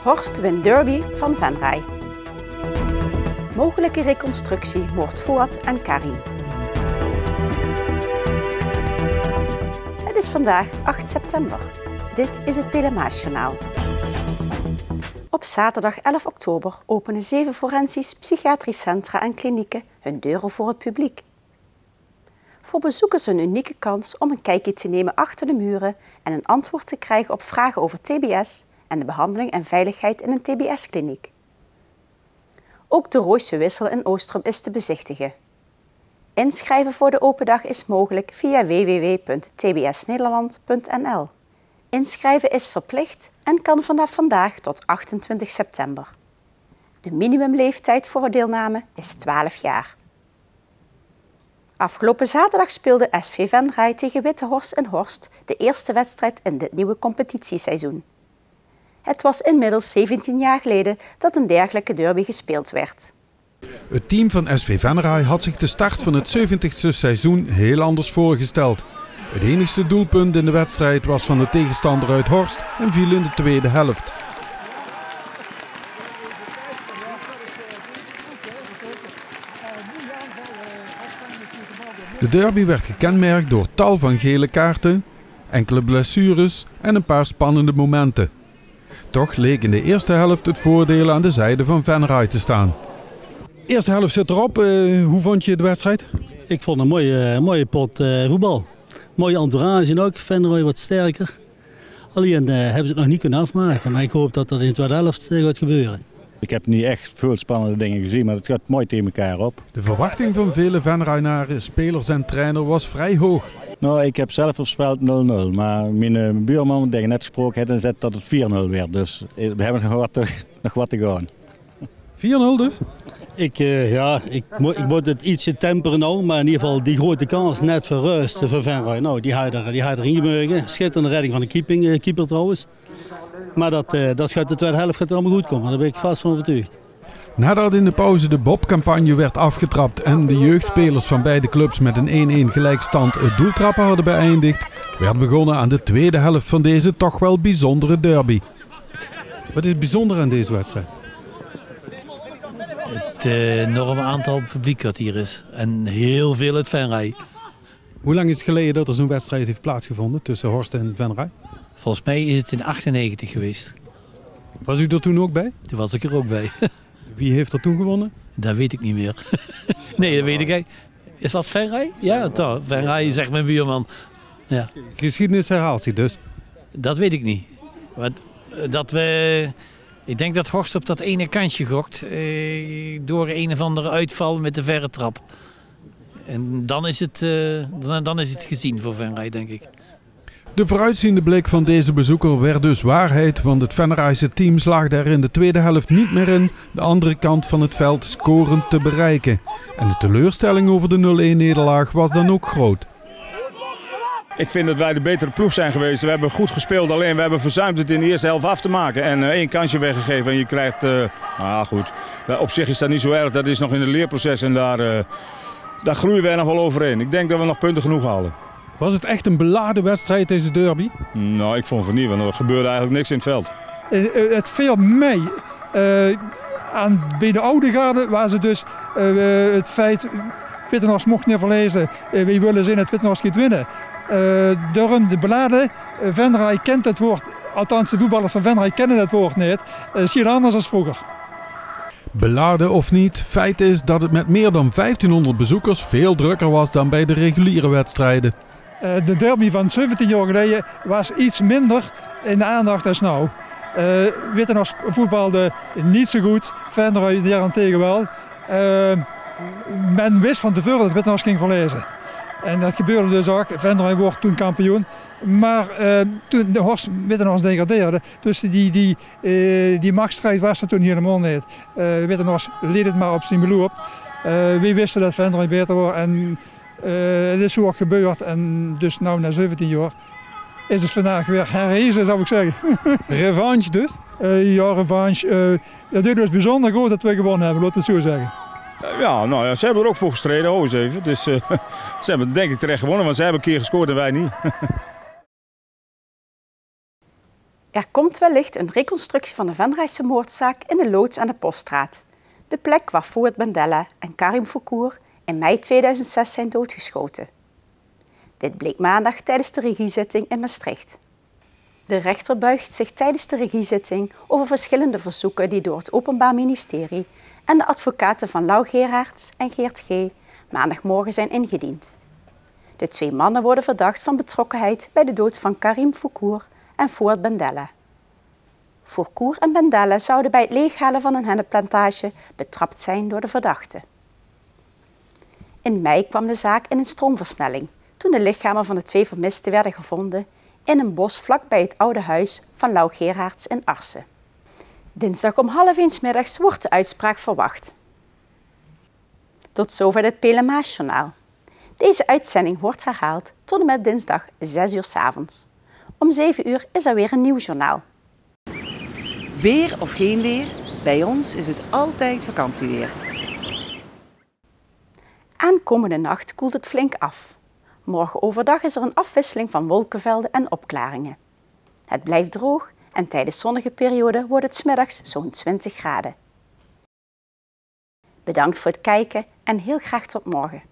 Horst wint derby van Venray. Mogelijke reconstructie moord Fuad en Karim. Het is vandaag 8 september. Dit is het Pelemaasjournaal. Op zaterdag 11 oktober openen 7 forensisch psychiatrisch centra en klinieken hun deuren voor het publiek. Voor bezoekers een unieke kans om een kijkje te nemen achter de muren en een antwoord te krijgen op vragen over TBS en de behandeling en veiligheid in een TBS-kliniek. Ook de Rooise Wissel in Oostrum is te bezichtigen. Inschrijven voor de open dag is mogelijk via www.tbsnederland.nl. Inschrijven is verplicht en kan vanaf vandaag tot 28 september. De minimumleeftijd voor deelname is 12 jaar. Afgelopen zaterdag speelde SV Venray tegen Wittehorst in Horst de eerste wedstrijd in dit nieuwe competitieseizoen. Het was inmiddels 17 jaar geleden dat een dergelijke derby gespeeld werd. Het team van SV Venray had zich de start van het 70ste seizoen heel anders voorgesteld. Het enigste doelpunt in de wedstrijd was van de tegenstander uit Horst en viel in de tweede helft. De derby werd gekenmerkt door tal van gele kaarten, enkele blessures en een paar spannende momenten. Toch leek in de eerste helft het voordeel aan de zijde van Venray te staan. De eerste helft zit erop. Hoe vond je de wedstrijd? Ik vond een mooie pot voetbal. Mooie entourage en ook. Venray wat sterker. Alleen hebben ze het nog niet kunnen afmaken. Maar ik hoop dat dat in de tweede helft gaat gebeuren. Ik heb niet echt veel spannende dingen gezien, maar het gaat mooi tegen elkaar op. De verwachting van vele Venraynaren, spelers en trainer was vrij hoog. Nou, ik heb zelf voorspeld 0-0, maar mijn buurman die ik net gesproken had, zet dat het 4-0 werd. Dus we hebben nog wat te gaan. 4-0 dus? Ik moet het ietsje temperen nou, maar in ieder geval die grote kans net voor rust voor Venray. Nou, die had erin gemogen. Schitterende redding van de keeper trouwens. Maar dat gaat de tweede helft allemaal goed komen, daar ben ik vast van overtuigd. Nadat in de pauze de Bob-campagne werd afgetrapt en de jeugdspelers van beide clubs met een 1-1 gelijkstand het doeltrappen hadden beëindigd, werd begonnen aan de tweede helft van deze toch wel bijzondere derby. Wat is bijzonder aan deze wedstrijd? Het enorme aantal publiek dat hier is en heel veel uit Venray. Hoe lang is het geleden dat er zo'n wedstrijd heeft plaatsgevonden tussen Horst en Venray? Volgens mij is het in 1998 geweest. Was u er toen ook bij? Toen was ik er ook bij. Wie heeft er toen gewonnen? Dat weet ik niet meer. Nee, dat weet ik. Is dat Venray? Ja, toch. Venray zegt mijn buurman. Ja. Geschiedenis herhaalt zich dus? Dat weet ik niet. Want ik denk dat Horst op dat ene kantje gokt door een of andere uitval met de verre trap. En dan is het gezien voor Venray, denk ik. De vooruitziende blik van deze bezoeker werd dus waarheid, want het Venrayse team slaagde er in de tweede helft niet meer in de andere kant van het veld scorend te bereiken. En de teleurstelling over de 0-1-nederlaag was dan ook groot. Ik vind dat wij de betere ploeg zijn geweest. We hebben goed gespeeld, alleen we hebben verzuimd het in de eerste helft af te maken. En 1 kansje weggegeven en je krijgt... goed, op zich is dat niet zo erg, dat is nog in het leerproces en daar groeien wij nog wel overheen. Ik denk dat we nog punten genoeg halen. Was het echt een beladen wedstrijd, deze derby? Nou, ik vond van niet, want er gebeurde eigenlijk niks in het veld. Het viel mee. Bij de oude garde was het dus het feit... Wittehorst mocht niet verlezen, wie willen zien dat Wittehorst gaat winnen. Door de beladen, Venray kent het woord, althans de voetballers van Venray kennen het woord niet. Het is hier anders dan vroeger. Beladen of niet, feit is dat het met meer dan 1500 bezoekers veel drukker was dan bij de reguliere wedstrijden. De derby van 17 jaar geleden was iets minder in de aandacht dan nu. Wittehorst voetbalde niet zo goed, Venray daarentegen wel. Men wist van tevoren dat Wittehorst ging verliezen. En dat gebeurde dus ook. Venray wordt toen kampioen. Maar toen de Wittehorst degradeerde, dus die machtsstrijd was er toen helemaal niet. Wittehorst leed het maar op zijn beloop. We wisten dat Venray beter was en het is zo ook gebeurd. En dus nu na 17 jaar is het vandaag weer herrezen, zou ik zeggen. Revanche dus? Ja, revanche. Dat is dus bijzonder goed dat we gewonnen hebben, laat het zo zeggen. Ja, ze hebben er ook voor gestreden, eens even. Dus ze hebben denk ik terecht gewonnen, want ze hebben een keer gescoord en wij niet. Er komt wellicht een reconstructie van de Venraayse moordzaak in de loods aan de Poststraat. De plek waar Fouad Bendella en Karim Foukour in mei 2006 zijn doodgeschoten. Dit bleek maandag tijdens de regiezitting in Maastricht. De rechter buigt zich tijdens de regiezitting over verschillende verzoeken die door het Openbaar Ministerie en de advocaten van Lau Gerards en Geert G. maandagmorgen zijn ingediend. De 2 mannen worden verdacht van betrokkenheid bij de dood van Karim Foukour en Fouad Bendella. Foukour en Bendella zouden bij het leeghalen van een hennepplantage betrapt zijn door de verdachten. In mei kwam de zaak in een stroomversnelling toen de lichamen van de 2 vermisten werden gevonden in een bos vlakbij het oude huis van Lau Gerards in Arsen. Dinsdag om 12:30 middags wordt de uitspraak verwacht. Tot zover het Pelemaasjournaal. Deze uitzending wordt herhaald tot en met dinsdag 6 uur 's avonds. Om 7 uur is er weer een nieuw journaal. Weer of geen weer, bij ons is het altijd vakantieweer. Aankomende nacht koelt het flink af. Morgen overdag is er een afwisseling van wolkenvelden en opklaringen. Het blijft droog en tijdens zonnige perioden wordt het 's middags zo'n 20 graden. Bedankt voor het kijken en heel graag tot morgen.